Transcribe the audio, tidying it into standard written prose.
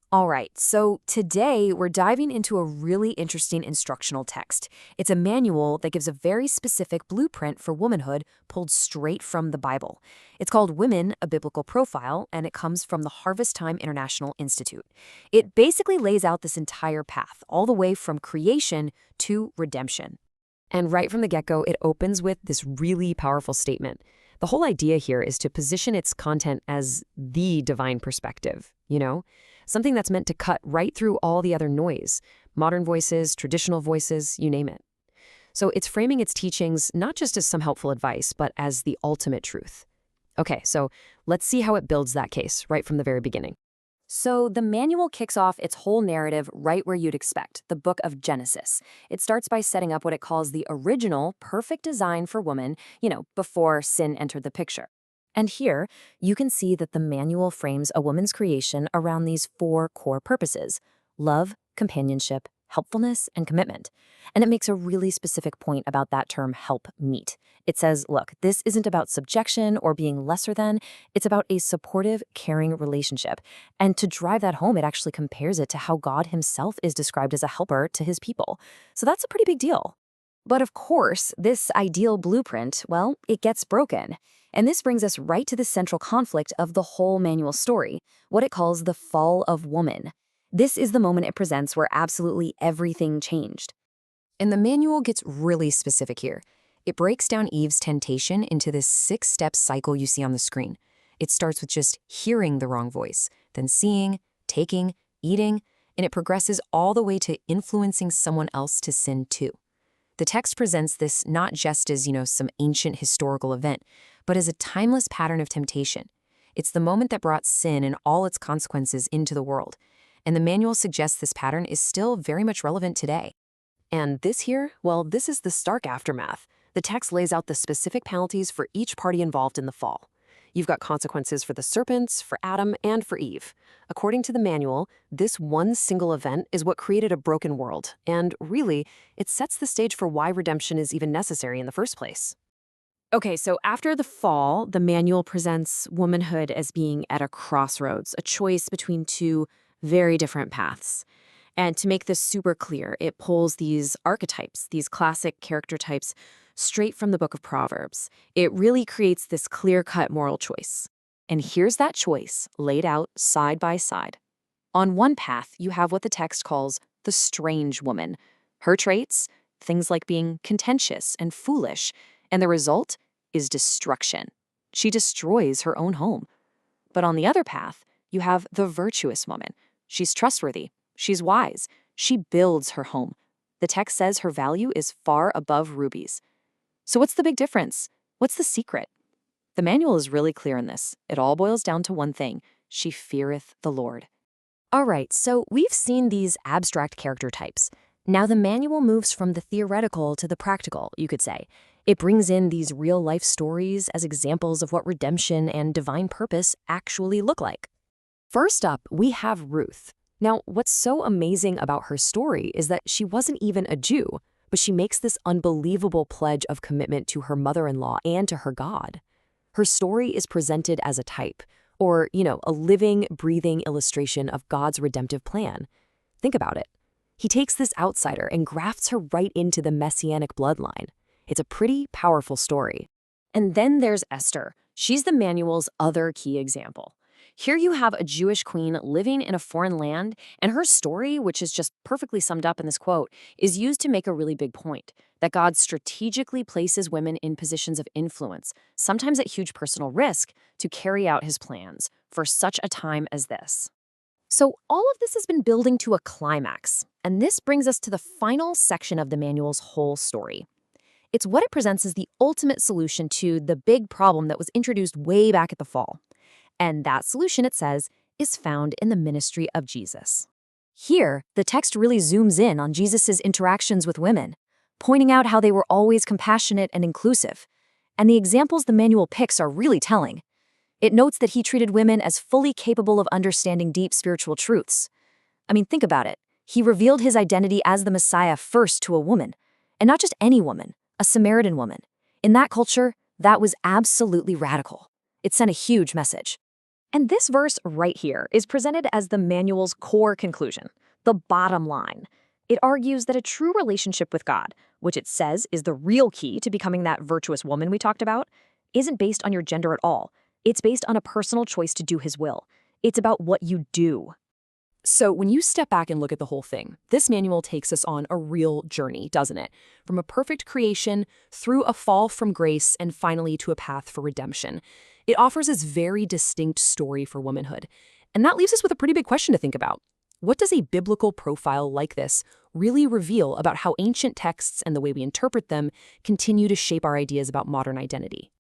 All right, so today we're diving into a really interesting instructional text. It's a manual that gives a very specific blueprint for womanhood pulled straight from the Bible. It's called Women, a Biblical Profile, and it comes from the Harvest Time International Institute. It basically lays out this entire path, all the way from creation to redemption. And right from the get-go, it opens with this really powerful statement. The whole idea here is to position its content as the divine perspective, Something that's meant to cut right through all the other noise, modern voices, traditional voices, you name it. So it's framing its teachings not just as some helpful advice, but as the ultimate truth. Okay, so let's see how it builds that case right from the very beginning. So the manual kicks off its whole narrative right where you'd expect, the book of Genesis. It starts by setting up what it calls the original, perfect design for woman, before sin entered the picture. And here, you can see that the manual frames a woman's creation around these four core purposes: love, companionship, helpfulness, and commitment. And it makes a really specific point about that term help meet. It says, look, this isn't about subjection or being lesser than, it's about a supportive, caring relationship. And to drive that home, it actually compares it to how God himself is described as a helper to his people. So that's a pretty big deal. But of course, this ideal blueprint, well, it gets broken. And this brings us right to the central conflict of the whole manual story, what it calls the fall of woman. This is the moment it presents where absolutely everything changed. And the manual gets really specific here. It breaks down Eve's temptation into this 6-step cycle you see on the screen. It starts with just hearing the wrong voice, then seeing, taking, eating, and it progresses all the way to influencing someone else to sin too. The text presents this not just as, some ancient historical event, but as a timeless pattern of temptation. It's the moment that brought sin and all its consequences into the world. And the manual suggests this pattern is still very much relevant today. And this here, well, this is the stark aftermath. The text lays out the specific penalties for each party involved in the fall. You've got consequences for the serpents, for Adam, and for Eve. According to the manual, this one single event is what created a broken world, and really, it sets the stage for why redemption is even necessary in the first place. Okay, so after the fall, the manual presents womanhood as being at a crossroads, a choice between two very different paths. And to make this super clear, it pulls these archetypes, these classic character types, straight from the book of Proverbs. It really creates this clear-cut moral choice. And here's that choice laid out side by side. On one path, you have what the text calls the strange woman. Her traits, things like being contentious and foolish, and the result is destruction. She destroys her own home. But on the other path, you have the virtuous woman. She's trustworthy. She's wise. She builds her home. The text says her value is far above rubies. So what's the big difference? What's the secret? The manual is really clear in this. It all boils down to one thing: she feareth the Lord. All right, so we've seen these abstract character types. Now the manual moves from the theoretical to the practical, you could say. It brings in these real-life stories as examples of what redemption and divine purpose actually look like. First up, we have Ruth. Now, what's so amazing about her story is that she wasn't even a Jew, but she makes this unbelievable pledge of commitment to her mother-in-law and to her God. Her story is presented as a type, or, a living, breathing illustration of God's redemptive plan. Think about it. He takes this outsider and grafts her right into the messianic bloodline. It's a pretty powerful story. And then there's Esther. She's the manual's other key example. Here you have a Jewish queen living in a foreign land, and her story, which is just perfectly summed up in this quote, is used to make a really big point, that God strategically places women in positions of influence, sometimes at huge personal risk, to carry out his plans for such a time as this. So all of this has been building to a climax, and this brings us to the final section of the manual's whole story. It's what it presents as the ultimate solution to the big problem that was introduced way back at the fall. And that solution, it says, is found in the ministry of Jesus. Here, the text really zooms in on Jesus' interactions with women, pointing out how they were always compassionate and inclusive. And the examples the manual picks are really telling. It notes that he treated women as fully capable of understanding deep spiritual truths. I mean, think about it. He revealed his identity as the Messiah first to a woman, and not just any woman, a Samaritan woman. In that culture, that was absolutely radical. It sent a huge message. And this verse right here is presented as the manual's core conclusion, the bottom line. It argues that a true relationship with God, which it says is the real key to becoming that virtuous woman we talked about, isn't based on your gender at all. It's based on a personal choice to do his will. It's about what you do. So when you step back and look at the whole thing, this manual takes us on a real journey, doesn't it? From a perfect creation, through a fall from grace, and finally to a path for redemption. It offers this very distinct story for womanhood. And that leaves us with a pretty big question to think about. What does a biblical profile like this really reveal about how ancient texts and the way we interpret them continue to shape our ideas about modern identity?